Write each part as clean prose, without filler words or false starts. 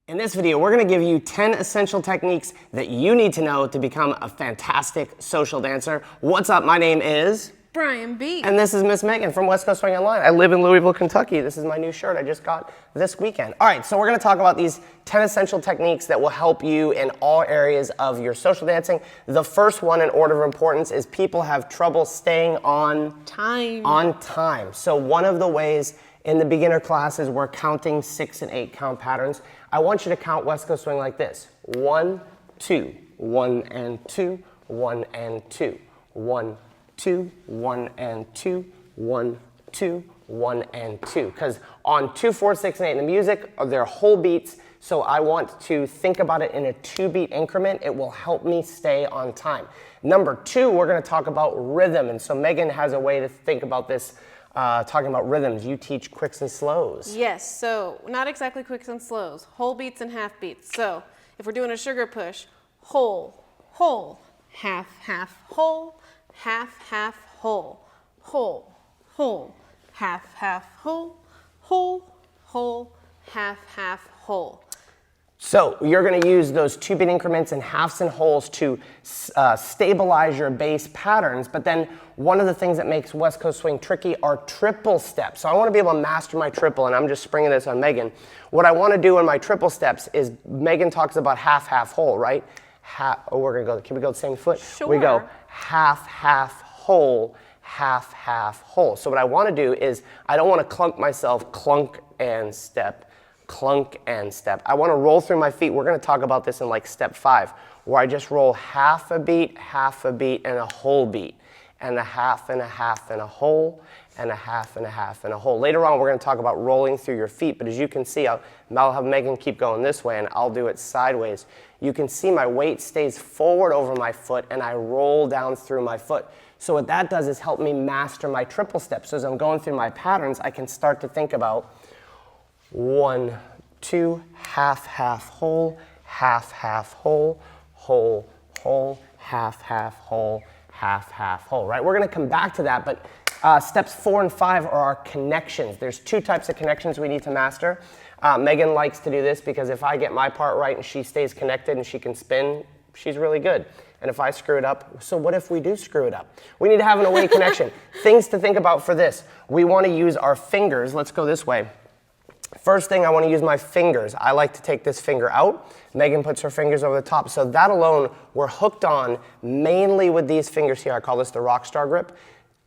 In this video, we're going to give you 10 essential techniques that you need to know to become a fantastic social dancer. What's up? My name is Brian B. And this is Miss Megan from West Coast Swing Online. I live in Louisville, Kentucky. This is my new shirt I just got this weekend. All right, so we're going to talk about these 10 essential techniques that will help you in all areas of your social dancing. The first one in order of importance is people have trouble staying on time. So one of the ways in the beginner classes, we're counting 6 and 8 count patterns. I want you to count West Coast Swing like this. 1, 2, 1 and 2, 1 and 2, 1, 2, 1 and 2, 1, 2, 1 and 2. Because on 2, 4, 6, and 8 in the music, they're whole beats. So I want to think about it in a 2-beat increment. It will help me stay on time. Number 2, we're going to talk about rhythm. And so Megan has a way to think about this. Talking about rhythms, you teach quicks and slows. Yes, so not exactly quicks and slows, whole beats and half beats. So if we're doing a sugar push, whole, whole, half, half, whole, half, half, whole, whole, whole, half, half, whole, whole, whole, half, half, whole. So you're going to use those 2-beat increments and halves and wholes to stabilize your bass patterns. But then one of the things that makes West Coast Swing tricky are triple steps. So I want to be able to master my triple, and I'm just springing this on Megan. What I want to do in my triple steps is Megan talks about half, half, whole, right? We're going to go, can we go the same foot? Sure. We go half, half, whole, half, half, whole. So what I want to do is I don't want to clunk myself, clunk and step. Clunk and step. I want to roll through my feet. We're going to talk about this in like step 5, where I just roll half a beat, and a whole beat, and a half and a half and a whole, and a half and a half and a whole. Later on, we're going to talk about rolling through your feet, but as you can see, I'll have Megan keep going this way, and I'll do it sideways. You can see my weight stays forward over my foot, and I roll down through my foot. So what that does is help me master my triple steps. So as I'm going through my patterns, I can start to think about 1, 2, half, half, whole, half, half, whole, whole, whole, half, half, whole, half, half, whole, right? We're going to come back to that, but steps 4 and 5 are our connections. There's 2 types of connections we need to master. Megan likes to do this because if I get my part right and she stays connected and she can spin, she's really good. And if I screw it up, so what if we do screw it up? We need to have an away connection. Things to think about for this. We want to use our fingers. Let's go this way. First thing, I want to use my fingers. I like to take this finger out. Megan puts her fingers over the top. So that alone, we're hooked on mainly with these fingers here. I call this the rock star grip.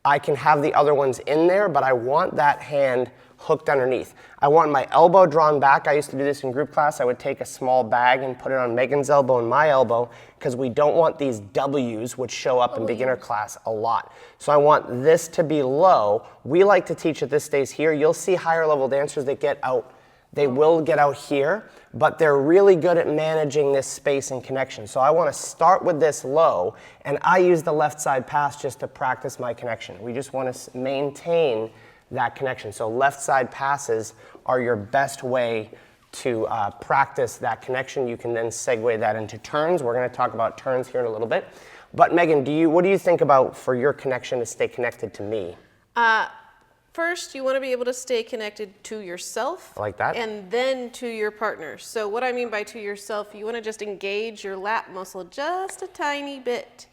I can have the other ones in there, but I want that hand hooked underneath. I want my elbow drawn back. I used to do this in group class. I would take a small bag and put it on Megan's elbow and my elbow because we don't want these W's, which show up in beginner class a lot. So I want this to be low. We like to teach that this stays here. You'll see higher level dancers that get out. They will get out here, but they're really good at managing this space and connection. So I want to start with this low, and I use the left side pass just to practice my connection. We just want to maintain that connection. So left side passes are your best way to practice that connection. You can then segue that into turns. We're going to talk about turns here in a little bit. But Megan, what do you think about for your connection to stay connected to me? First, you want to be able to stay connected to yourself. I like that. And then to your partner. So what I mean by to yourself, you want to just engage your lat muscle just a tiny bit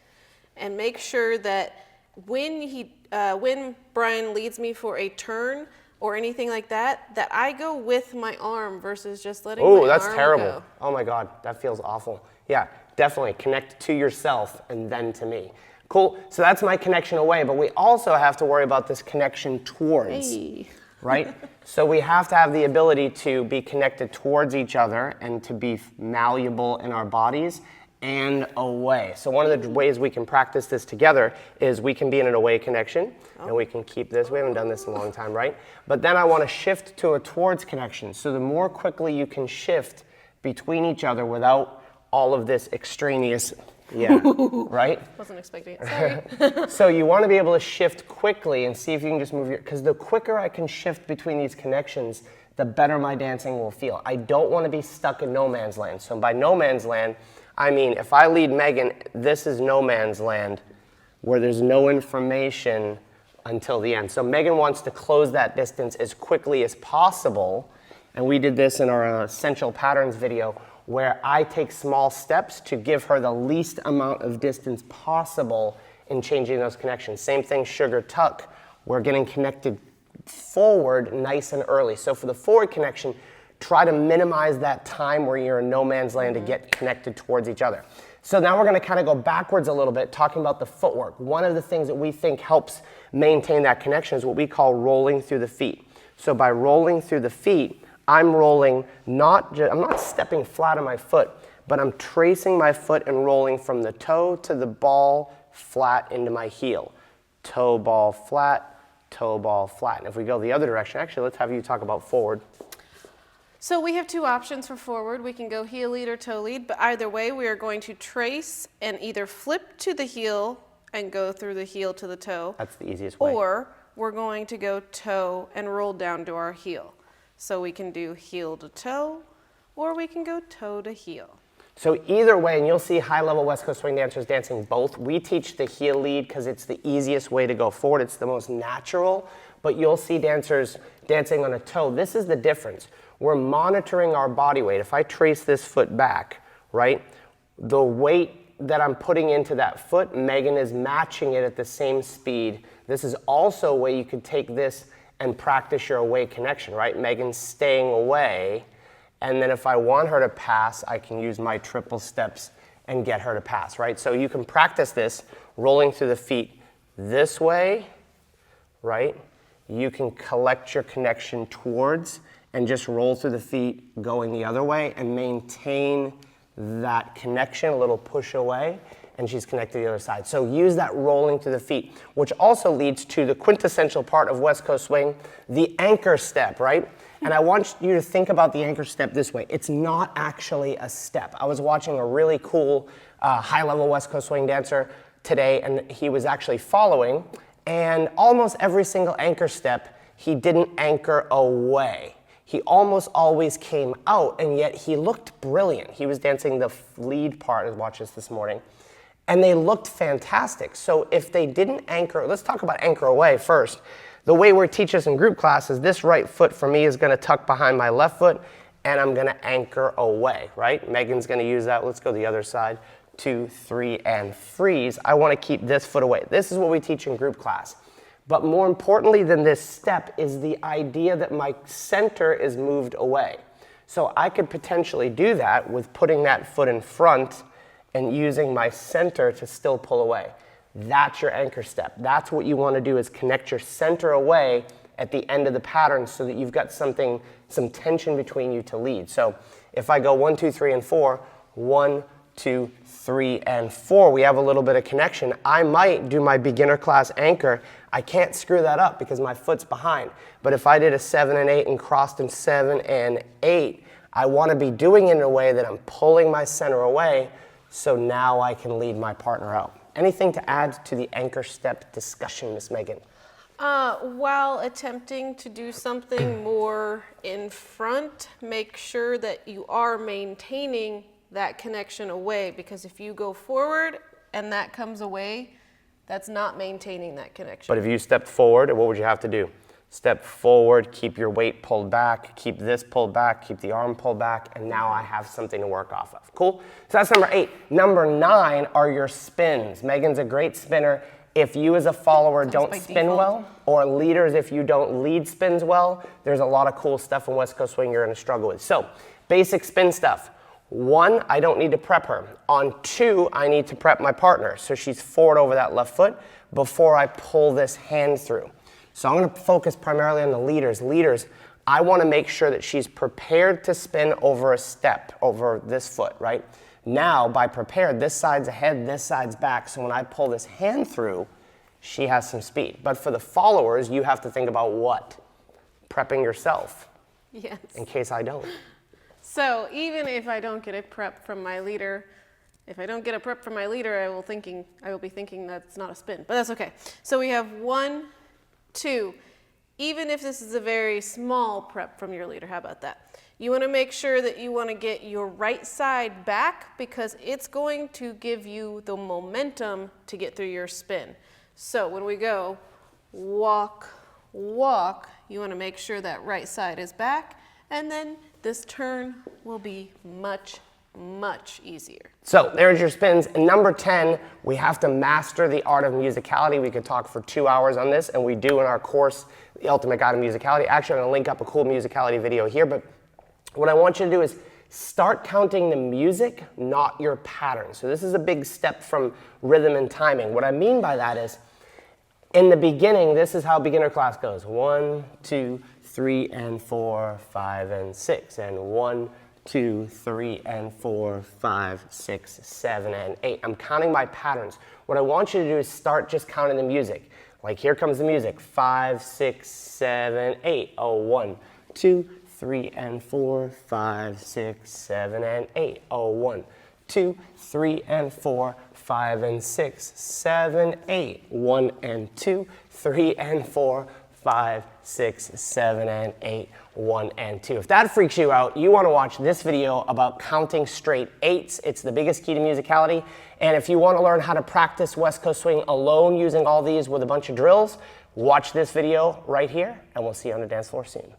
and make sure that when Brian leads me for a turn or anything like that, that I go with my arm versus just letting my arm go. Oh, that's terrible. Oh my God, that feels awful. Yeah, definitely connect to yourself and then to me. Cool, so that's my connection away, but we also have to worry about this connection towards, right? So we have to have the ability to be connected towards each other and to be malleable in our bodies and away. So one of the ways we can practice this together is we can be in an away connection, and we can keep this. We haven't done this in a long time, right? But then I want to shift to a towards connection. So the more quickly you can shift between each other without all of this extraneous, right? Wasn't expecting it, sorry. So you want to be able to shift quickly and see if you can just move because the quicker I can shift between these connections, the better my dancing will feel. I don't want to be stuck in no man's land. So by no man's land, I mean, if I lead Megan, this is no man's land where there's no information until the end. So Megan wants to close that distance as quickly as possible And we did this in our essential patterns video, where I take small steps to give her the least amount of distance possible in changing those connections. Same thing, sugar tuck. We're getting connected forward nice and early. So for the forward connection, try to minimize that time where you're in no man's land to get connected towards each other. So now we're going to kind of go backwards a little bit, talking about the footwork. One of the things that we think helps maintain that connection is what we call rolling through the feet. So by rolling through the feet, I'm rolling I'm not stepping flat on my foot, but I'm tracing my foot and rolling from the toe to the ball flat into my heel. Toe, ball, flat, toe, ball, flat. And if we go the other direction, actually, let's have you talk about forward. So we have two options for forward. We can go heel lead or toe lead, but either way, we are going to trace and either flip to the heel and go through the heel to the toe. That's the easiest way. Or we're going to go toe and roll down to our heel. So we can do heel to toe, or we can go toe to heel. So either way, and you'll see high-level West Coast swing dancers dancing both. We teach the heel lead because it's the easiest way to go forward. It's the most natural, but you'll see dancers dancing on a toe. This is the difference. We're monitoring our body weight. If I trace this foot back, right, the weight that I'm putting into that foot, Megan is matching it at the same speed. This is also a way you could take this and practice your away connection, right? Megan's staying away, and then if I want her to pass, I can use my triple steps and get her to pass, right? So you can practice this rolling through the feet this way, right? You can collect your connection towards and just roll through the feet going the other way and maintain that connection, a little push away, and she's connected to the other side. So use that rolling through the feet, which also leads to the quintessential part of West Coast swing, the anchor step, right? And I want you to think about the anchor step this way. It's not actually a step. I was watching a really cool high-level West Coast swing dancer today, and he was actually following, and almost every single anchor step, he didn't anchor away. He almost always came out, and yet he looked brilliant. He was dancing the lead part. I watched this morning, and they looked fantastic. So if they didn't anchor, let's talk about anchor away first. The way we teach this in group class is this right foot for me is gonna tuck behind my left foot, and I'm gonna anchor away, right? Megan's gonna use that. Let's go the other side. 2, 3, and freeze. I wanna keep this foot away. This is what we teach in group class. But more importantly than this step is the idea that my center is moved away. So I could potentially do that with putting that foot in front and using my center to still pull away. That's your anchor step. That's what you want to do, is connect your center away at the end of the pattern so that you've got something, some tension between you to lead. So if I go 1, 2, 3, and 4, 1, 2, 3, and 4, we have a little bit of connection. I might do my beginner class anchor. I can't screw that up because my foot's behind. But if I did a 7 and 8 and crossed in 7 and 8, I want to be doing it in a way that I'm pulling my center away, so now I can lead my partner out. Anything to add to the anchor step discussion, Miss Megan? While attempting to do something more in front, make sure that you are maintaining that connection away, because if you go forward and that comes away, that's not maintaining that connection. But if you stepped forward, what would you have to do? Step forward, keep your weight pulled back, keep this pulled back, keep the arm pulled back, and now I have something to work off of. Cool? So that's number 8. Number 9 are your spins. Megan's a great spinner. If you as a follower don't spin well, or leaders, if you don't lead spins well, there's a lot of cool stuff in West Coast swing you're going to struggle with. So basic spin stuff. 1, I don't need to prep her. On 2, I need to prep my partner. So she's forward over that left foot before I pull this hand through. So I'm going to focus primarily on the leaders. Leaders, I want to make sure that she's prepared to spin over a step, over this foot, right? Now, by prepared, this side's ahead, this side's back. So when I pull this hand through, she has some speed. But for the followers, you have to think about what? Prepping yourself. Yes. In case I don't. So even if I don't get a prep from my leader, I will be thinking that's not a spin, but that's okay. So we have 1, 2. Even if this is a very small prep from your leader, how about that? You want to make sure that you want to get your right side back, because it's going to give you the momentum to get through your spin. So when we go walk, walk, you want to make sure that right side is back, and then this turn will be much, much easier. So there's your spins. And number 10, we have to master the art of musicality. We could talk for 2 hours on this, and we do in our course, The Ultimate Guide to Musicality. Actually, I'm gonna link up a cool musicality video here, but what I want you to do is start counting the music, not your pattern. So this is a big step from rhythm and timing. What I mean by that is, in the beginning, this is how beginner class goes. 1, 2, 3, and 4, 5, and 6. And 1, 2, 3, and 4, 5, 6, 7, and 8. I'm counting my patterns. What I want you to do is start just counting the music. Like here comes the music. 5, 6, 7, 8. Oh, 1, 2, 3, and 4, 5, 6, 7, and 8. Oh, 1, 2, 3, and 4, 5, and 6, 7, 8. 1 and 2, 3 and 4, 5, 6, 7, and 8. 1 and 2. If that freaks you out, you want to watch this video about counting straight eights. It's the biggest key to musicality. And if you want to learn how to practice West Coast swing alone using all these with a bunch of drills, watch this video right here, and we'll see you on the dance floor soon.